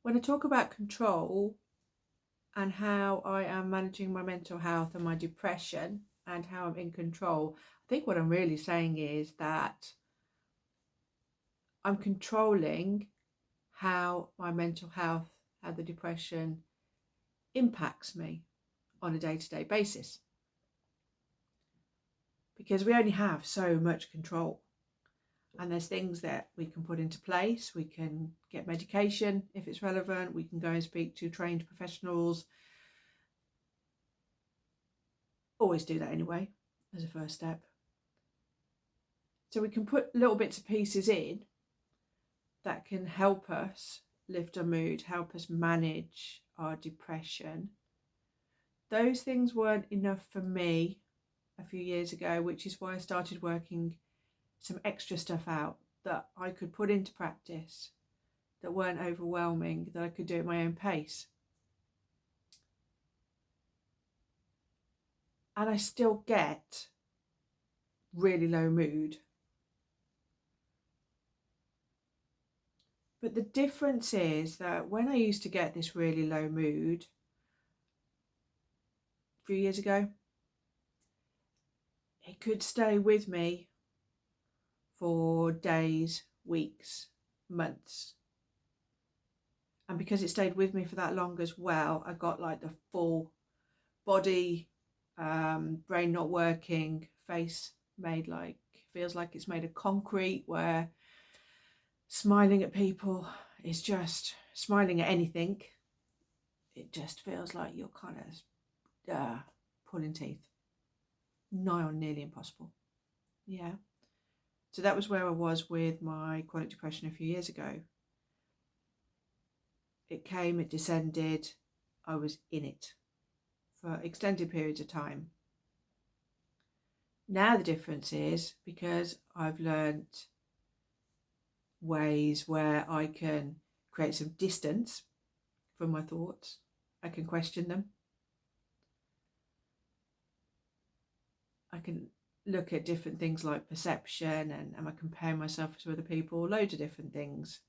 When I talk about control and how I am managing my mental health and my depression and how I'm in control, I think what I'm really saying is that I'm controlling how my mental health, how the depression impacts me on a day-to-day basis. Because we only have so much control. And there's things that we can put into place. We can get medication if it's relevant. We can go and speak to trained professionals. Always do that anyway, as a first step. So we can put little bits and pieces in that can help us lift our mood, help us manage our depression. Those things weren't enough for me a few years ago, which is why I started working some extra stuff out that I could put into practice, that weren't overwhelming, that I could do at my own pace. And I still get really low mood. But the difference is that when I used to get this really low mood a few years ago, it could stay with me for days, weeks, months. And because it stayed with me for that long as well, I got like the full body, brain not working, face made like, feels like it's made of concrete, where smiling at people is just, smiling at anything, it just feels like you're kind of pulling teeth. Nigh on nearly impossible. Yeah. So that was where I was with my chronic depression a few years ago. It came, it descended, I was in it for extended periods of time. Now the difference is because I've learnt ways where I can create some distance from my thoughts. I can question them. I can look at different things like perception and am I comparing myself to other people, loads of different things.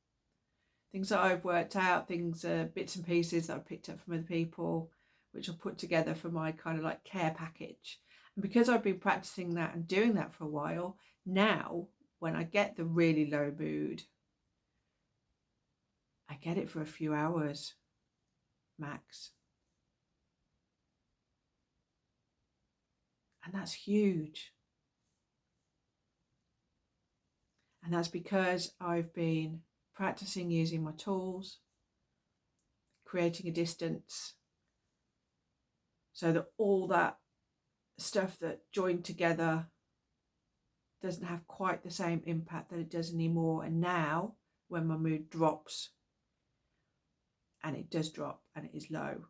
Things that I've worked out, things, bits and pieces that I've picked up from other people, which I'll put together for my kind of like care package. And because I've been practicing that and doing that for a while, now when I get the really low mood, I get it for a few hours max. And that's huge. And that's because I've been practicing using my tools, creating a distance, so that all that stuff that joined together doesn't have quite the same impact that it does anymore. And now when my mood drops, and it does drop and it is low,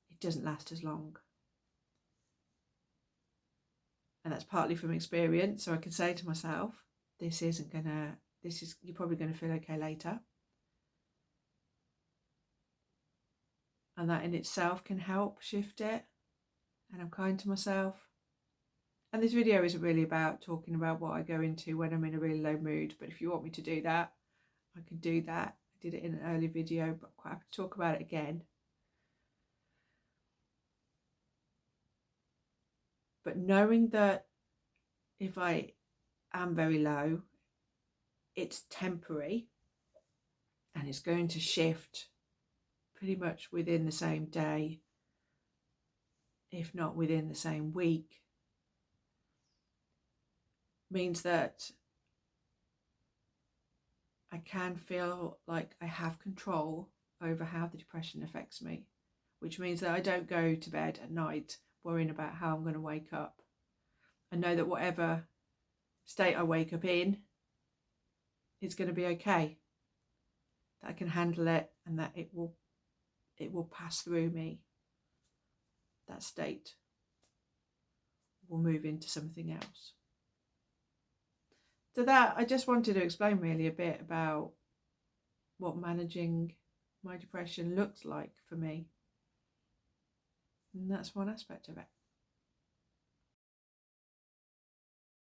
it doesn't last as long. And that's partly from experience. So I can say to myself, you're probably going to feel okay later. And that in itself can help shift it. And I'm kind to myself. And this video isn't really about talking about what I go into when I'm in a really low mood. But if you want me to do that, I can do that. I did it in an earlier video, but I'm quite happy to talk about it again. But knowing that if I am very low, it's temporary and it's going to shift pretty much within the same day, if not within the same week, means that I can feel like I have control over how the depression affects me, which means that I don't go to bed at night worrying about how I'm going to wake up. I know that whatever state I wake up in, it's going to be okay, that I can handle it, and that it will pass through me. That state will move into something else. So that, I just wanted to explain really a bit about what managing my depression looks like for me. And that's one aspect of it.